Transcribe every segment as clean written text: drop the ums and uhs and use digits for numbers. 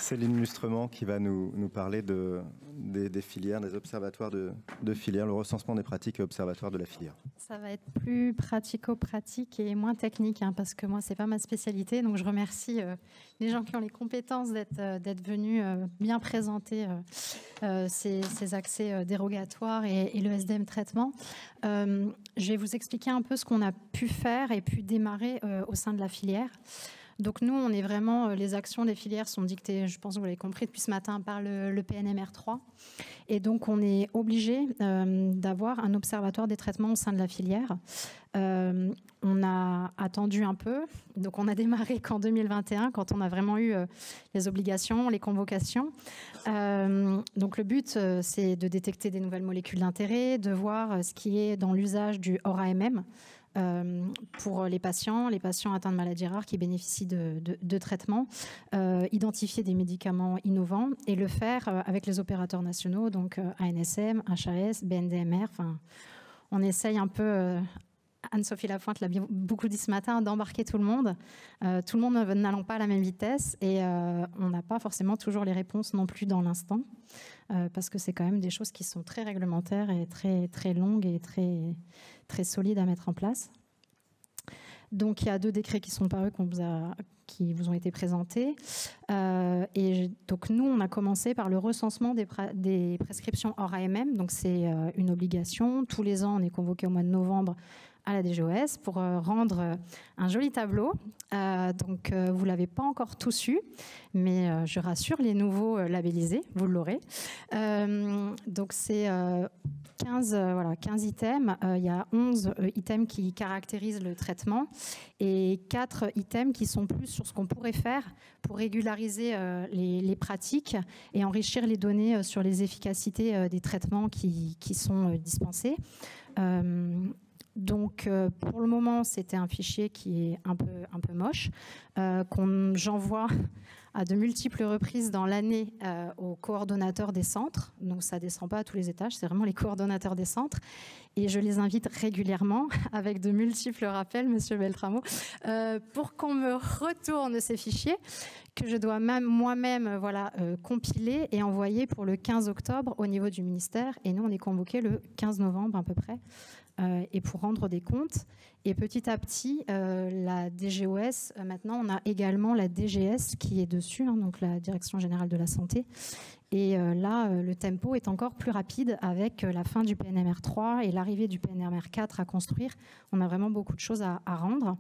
Céline Lustrement qui va nous parler des filières, des observatoires de filières, le recensement des pratiques et observatoires de la filière. Ça va être plus pratico-pratique et moins technique, hein, parce que moi, c'est pas ma spécialité. Donc, je remercie les gens qui ont les compétences d'être venus bien présenter ces accès dérogatoires et le SDM traitement. Je vais vous expliquer un peu ce qu'on a pu faire et pu démarrer au sein de la filière. Donc nous, on est vraiment, les actions des filières sont dictées, je pense que vous l'avez compris depuis ce matin, par le PNMR 3. Et donc on est obligé d'avoir un observatoire des traitements au sein de la filière. On a attendu un peu, donc on a démarré qu'en 2021, quand on a vraiment eu les obligations, les convocations. Donc le but, c'est de détecter des nouvelles molécules d'intérêt, de voir ce qui est dans l'usage du hors-AMM, pour les patients atteints de maladies rares qui bénéficient de traitements, identifier des médicaments innovants et le faire avec les opérateurs nationaux, donc ANSM, HAS, BNDMR. Enfin, on essaye un peu, Anne-Sophie Lapointe l'a beaucoup dit ce matin, d'embarquer tout le monde n'allant pas à la même vitesse et on n'a pas forcément toujours les réponses non plus dans l'instant, parce que c'est quand même des choses qui sont très réglementaires et très, très longues et très, très solides à mettre en place. Donc, il y a 2 décrets qui sont parus, qui vous ont été présentés. Et donc, nous, on a commencé par le recensement des prescriptions hors AMM. Donc, c'est une obligation. Tous les ans, on est convoqué au mois de novembre à la DGOS pour rendre un joli tableau. Donc, vous ne l'avez pas encore tous eu, mais je rassure, les nouveaux labellisés, vous l'aurez. Donc, c'est 15 items. Il y a 11 items qui caractérisent le traitement et 4 items qui sont plus sur ce qu'on pourrait faire pour régulariser les pratiques et enrichir les données sur les efficacités des traitements qui sont dispensés. Donc, pour le moment, c'était un fichier qui est un peu moche, j'envoie à de multiples reprises dans l'année aux coordonnateurs des centres. Donc, ça ne descend pas à tous les étages, c'est vraiment les coordonnateurs des centres. Et je les invite régulièrement, avec de multiples rappels, Monsieur Beltramo, pour qu'on me retourne ces fichiers que je dois moi-même compiler et envoyer pour le 15 octobre au niveau du ministère. Et nous, on est convoqués le 15 novembre à peu près. Et pour rendre des comptes. Et petit à petit, la DGOS, maintenant, on a également la DGS qui est dessus, hein, donc la Direction Générale de la Santé. Et là, le tempo est encore plus rapide avec la fin du PNMR 3 et l'arrivée du PNMR 4 à construire. On a vraiment beaucoup de choses à rendre.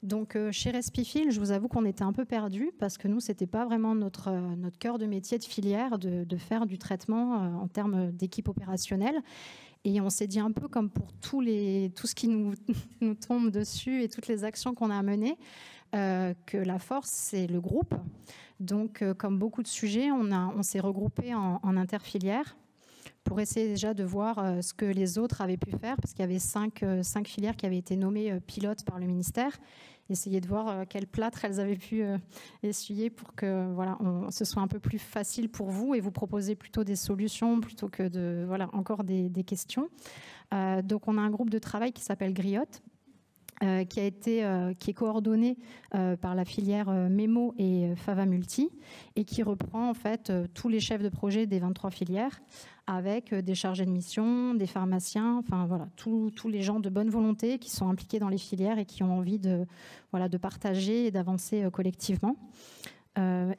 Donc, chez Respifil, je vous avoue qu'on était un peu perdus parce que nous, c'était pas vraiment notre cœur de métier de filière de faire du traitement en termes d'équipe opérationnelle. Et on s'est dit un peu comme pour tout ce qui nous tombe dessus et toutes les actions qu'on a à mener, que la force, c'est le groupe. Donc, comme beaucoup de sujets, on s'est regroupé en interfilières pour essayer déjà de voir ce que les autres avaient pu faire, parce qu'il y avait 5 filières qui avaient été nommées pilotes par le ministère. Essayer de voir quel plâtre elles avaient pu essuyer pour que ce soit un peu plus facile pour vous et vous proposer plutôt des solutions plutôt que encore des questions. Donc on a un groupe de travail qui s'appelle Griotte, qui est coordonné par la filière Memo et Fava Multi et qui reprend en fait tous les chefs de projet des 23 filières avec des chargés de mission, des pharmaciens, enfin voilà, tous les gens de bonne volonté qui sont impliqués dans les filières et qui ont envie de partager et d'avancer collectivement.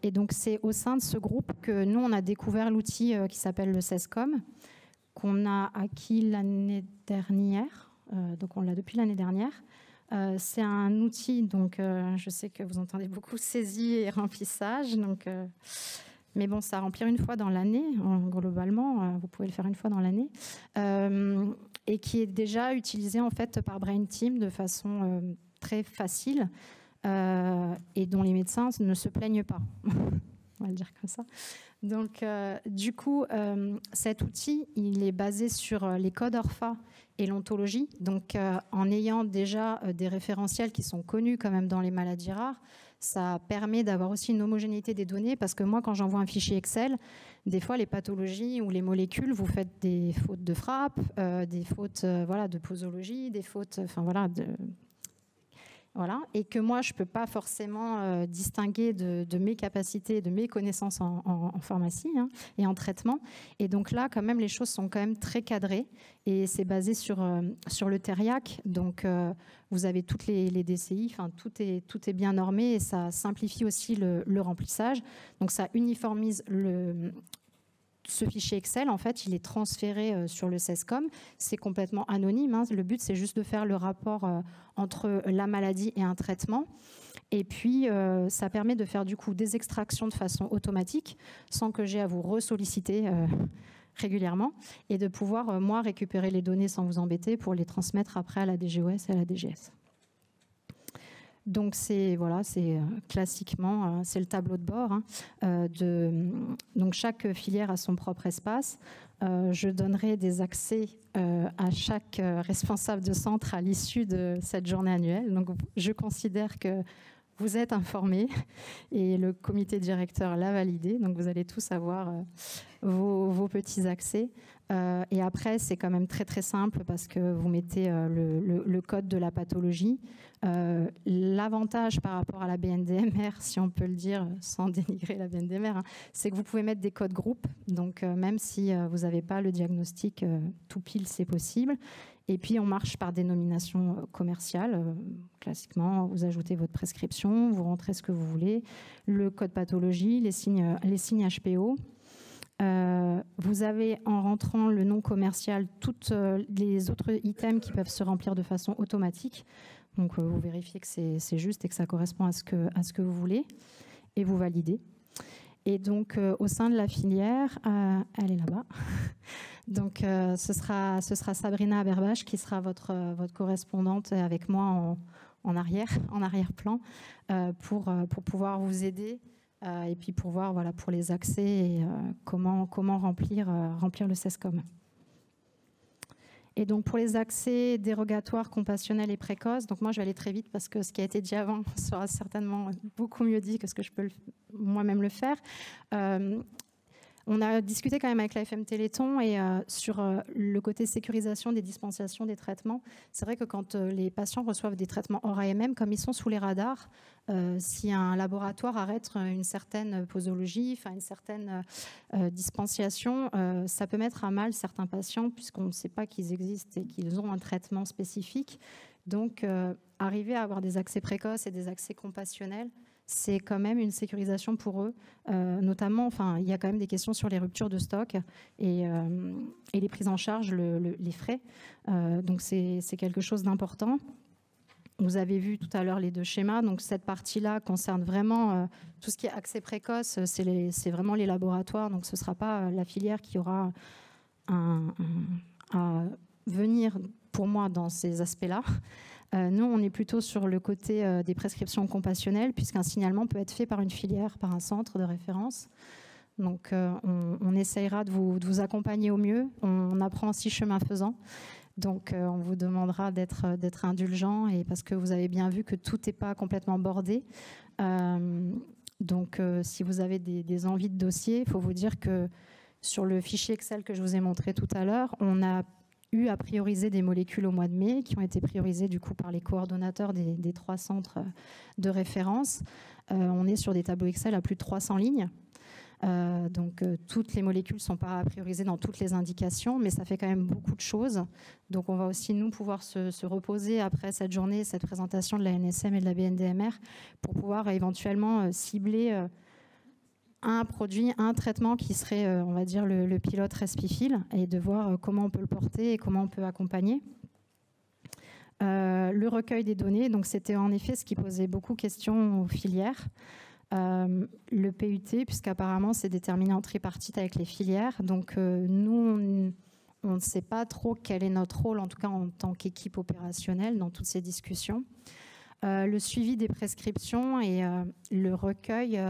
Et donc c'est au sein de ce groupe que nous on a découvert l'outil qui s'appelle le CESCOM, qu'on a acquis l'année dernière, donc on l'a depuis l'année dernière. C'est un outil, donc je sais que vous entendez beaucoup saisie et remplissage, donc, mais bon, ça à remplir une fois dans l'année, globalement, vous pouvez le faire une fois dans l'année, et qui est déjà utilisé en fait par Brain Team de façon très facile et dont les médecins ne se plaignent pas. On va le dire comme ça. Donc, du coup, cet outil, il est basé sur les codes ORFA et l'ontologie. Donc, en ayant déjà des référentiels qui sont connus quand même dans les maladies rares, ça permet d'avoir aussi une homogénéité des données. Parce que moi, quand j'envoie un fichier Excel, des fois, les pathologies ou les molécules, vous faites des fautes de frappe, des fautes de posologie, des fautes... Voilà, et que moi, je ne peux pas forcément distinguer de mes capacités, de mes connaissances en pharmacie et en traitement. Et donc là, quand même, les choses sont quand même très cadrées et c'est basé sur le TERIAC. Donc, vous avez toutes les DCI, tout est bien normé et ça simplifie aussi le remplissage. Donc, ça uniformise ce fichier Excel, en fait, il est transféré sur le CESCOM. C'est complètement anonyme. Le but, c'est juste de faire le rapport entre la maladie et un traitement. Et puis, ça permet de faire du coup des extractions de façon automatique, sans que j'ai à vous ressolliciter régulièrement, et de pouvoir, moi, récupérer les données sans vous embêter pour les transmettre après à la DGOS et à la DGS. Donc classiquement, c'est le tableau de bord. Donc chaque filière a son propre espace. Je donnerai des accès à chaque responsable de centre à l'issue de cette journée annuelle. Donc je considère que vous êtes informés et le comité directeur l'a validé. Donc vous allez tous avoir vos petits accès. Et après, c'est quand même très très simple parce que vous mettez le code de la pathologie. L'avantage par rapport à la BNDMR, si on peut le dire sans dénigrer la BNDMR, c'est que vous pouvez mettre des codes groupes. Donc même si vous n'avez pas le diagnostic tout pile, c'est possible. Et puis on marche par dénomination commerciale. Classiquement, vous ajoutez votre prescription, vous rentrez ce que vous voulez, le code pathologie, les signes HPO. Vous avez en rentrant le nom commercial toutes les autres items qui peuvent se remplir de façon automatique. Donc vous vérifiez que c'est juste et que ça correspond à ce que vous voulez et vous validez. Et donc au sein de la filière, elle est là-bas. Donc ce sera Sabrina Aberbach qui sera votre correspondante avec moi en arrière-plan pour pouvoir vous aider. Et puis pour voir pour les accès et comment remplir le CESCOM. Et donc pour les accès dérogatoires, compassionnels et précoces, donc moi je vais aller très vite parce que ce qui a été dit avant sera certainement beaucoup mieux dit que ce que je peux moi-même le faire. On a discuté quand même avec la FM Téléthon et sur le côté sécurisation des dispensations des traitements. C'est vrai que quand les patients reçoivent des traitements hors AMM, comme ils sont sous les radars, si un laboratoire arrête une certaine posologie, une certaine dispensation, ça peut mettre à mal certains patients puisqu'on ne sait pas qu'ils existent et qu'ils ont un traitement spécifique. Donc, arriver à avoir des accès précoces et des accès compassionnels, c'est quand même une sécurisation pour eux. Notamment, il y a quand même des questions sur les ruptures de stock et les prises en charge, les frais. Donc, c'est quelque chose d'important. Vous avez vu tout à l'heure les deux schémas. Donc, cette partie-là concerne vraiment tout ce qui est accès précoce. C'est vraiment les laboratoires. Donc, ce ne sera pas la filière qui aura à venir, pour moi, dans ces aspects-là. Nous, on est plutôt sur le côté des prescriptions compassionnelles, puisqu'un signalement peut être fait par une filière, par un centre de référence. Donc, on essayera de vous accompagner au mieux. On apprend aussi chemin faisant. Donc, on vous demandera d'être indulgent, et parce que vous avez bien vu que tout n'est pas complètement bordé. Donc, si vous avez des envies de dossier, il faut vous dire que sur le fichier Excel que je vous ai montré tout à l'heure, on a eu à prioriser des molécules au mois de mai qui ont été priorisées du coup par les coordonnateurs des 3 centres de référence. On est sur des tableaux Excel à plus de 300 lignes. Donc toutes les molécules ne sont pas priorisées dans toutes les indications, mais ça fait quand même beaucoup de choses. Donc on va aussi nous pouvoir se reposer après cette journée, cette présentation de la NSM et de la BNDMR pour pouvoir éventuellement cibler un produit, un traitement qui serait, on va dire, le pilote Respifil, et de voir comment on peut le porter et comment on peut accompagner. Le recueil des données, donc c'était en effet ce qui posait beaucoup de questions aux filières. Le PUT, puisqu'apparemment c'est déterminé en tripartite avec les filières. Donc nous, on ne sait pas trop quel est notre rôle, en tout cas en tant qu'équipe opérationnelle, dans toutes ces discussions. Le suivi des prescriptions et le recueil...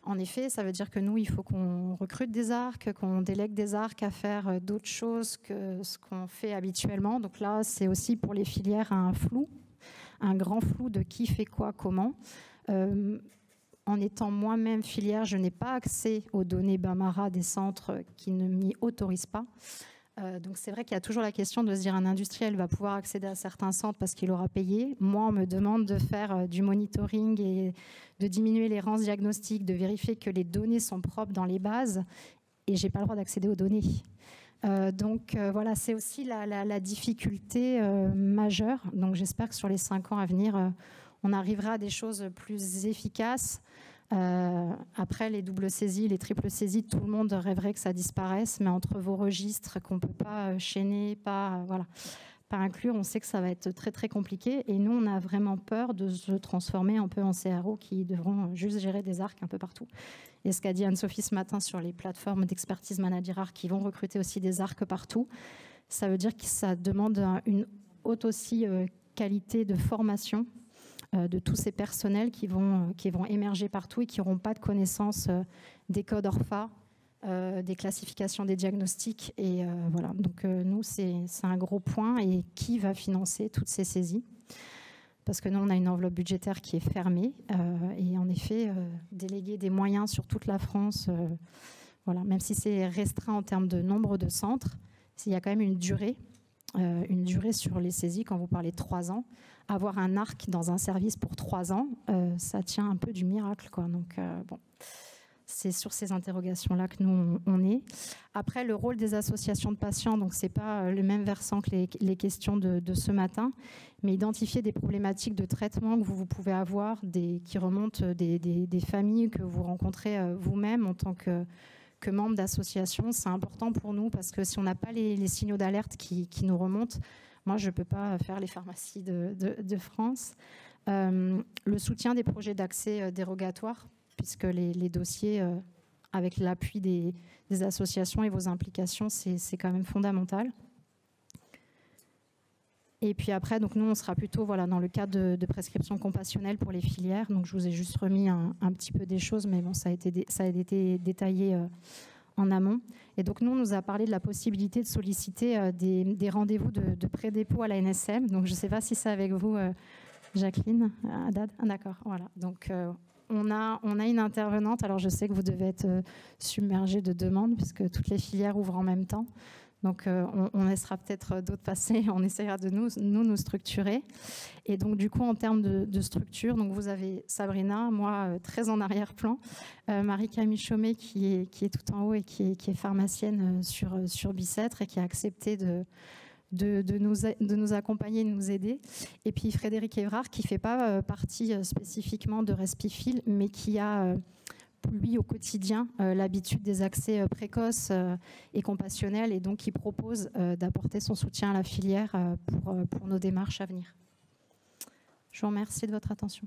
En effet, ça veut dire que nous, il faut qu'on recrute des ARC, qu'on délègue des ARC à faire d'autres choses que ce qu'on fait habituellement. Donc là, c'est aussi pour les filières un flou, un grand flou de qui fait quoi, comment. En étant moi-même filière, je n'ai pas accès aux données Bamara des centres qui ne m'y autorisent pas. Donc c'est vrai qu'il y a toujours la question de se dire un industriel va pouvoir accéder à certains centres parce qu'il aura payé. Moi, on me demande de faire du monitoring et de diminuer l'errance diagnostique, de vérifier que les données sont propres dans les bases et j'ai pas le droit d'accéder aux données. Donc voilà, c'est aussi la difficulté majeure. Donc j'espère que sur les 5 ans à venir, on arrivera à des choses plus efficaces. Après, les doubles saisies, les triples saisies, tout le monde rêverait que ça disparaisse, mais entre vos registres qu'on ne peut pas chaîner, pas inclure, on sait que ça va être très très compliqué. Et nous, on a vraiment peur de se transformer un peu en CRO qui devront juste gérer des arcs un peu partout. Et ce qu'a dit Anne-Sophie ce matin sur les plateformes d'expertise managériale qui vont recruter aussi des arcs partout, ça veut dire que ça demande une haute aussi qualité de formation de tous ces personnels qui vont émerger partout et qui n'auront pas de connaissance des codes ORFA, des classifications des diagnostics. Et voilà, donc nous, c'est un gros point. Et qui va financer toutes ces saisies? Parce que nous, on a une enveloppe budgétaire qui est fermée. Et en effet, déléguer des moyens sur toute la France, voilà, même si c'est restreint en termes de nombre de centres, il y a quand même une durée sur les saisies. Quand vous parlez de 3 ans, avoir un arc dans un service pour 3 ans, ça tient un peu du miracle, quoi. Donc, bon, c'est sur ces interrogations-là que nous, on est. Après, le rôle des associations de patients, donc c'est pas le même versant que les questions de ce matin, mais identifier des problématiques de traitement que vous pouvez avoir, qui remontent des familles que vous rencontrez vous-même en tant que membre d'association, c'est important pour nous parce que si on n'a pas les signaux d'alerte qui nous remontent, moi je ne peux pas faire les pharmacies de France. Le soutien des projets d'accès dérogatoire, puisque les dossiers, avec l'appui des associations et vos implications, c'est quand même fondamental. Et puis après, donc nous, on sera plutôt dans le cadre de prescription compassionnelle pour les filières. Donc je vous ai juste remis un petit peu des choses, mais bon, ça a été détaillé en amont. Et donc nous, on nous a parlé de la possibilité de solliciter des rendez-vous de pré-dépôt à la NSM. Donc je ne sais pas si c'est avec vous, Jacqueline, Haddad. Ah, d'accord, voilà. Donc on a une intervenante. Alors je sais que vous devez être submergé de demandes puisque toutes les filières ouvrent en même temps. Donc, on laissera peut-être d'autres passer, on essaiera de nous structurer. Et donc, du coup, en termes de structure, donc vous avez Sabrina, moi, très en arrière-plan, Marie-Camille Chaumet, qui est tout en haut et qui est pharmacienne sur Bicêtre et qui a accepté de nous accompagner, de nous aider. Et puis, Frédéric Évrard, qui ne fait pas partie spécifiquement de Respifil, mais qui a... lui, au quotidien, l'habitude des accès précoces et compassionnels, et donc qui propose d'apporter son soutien à la filière pour nos démarches à venir. Je vous remercie de votre attention.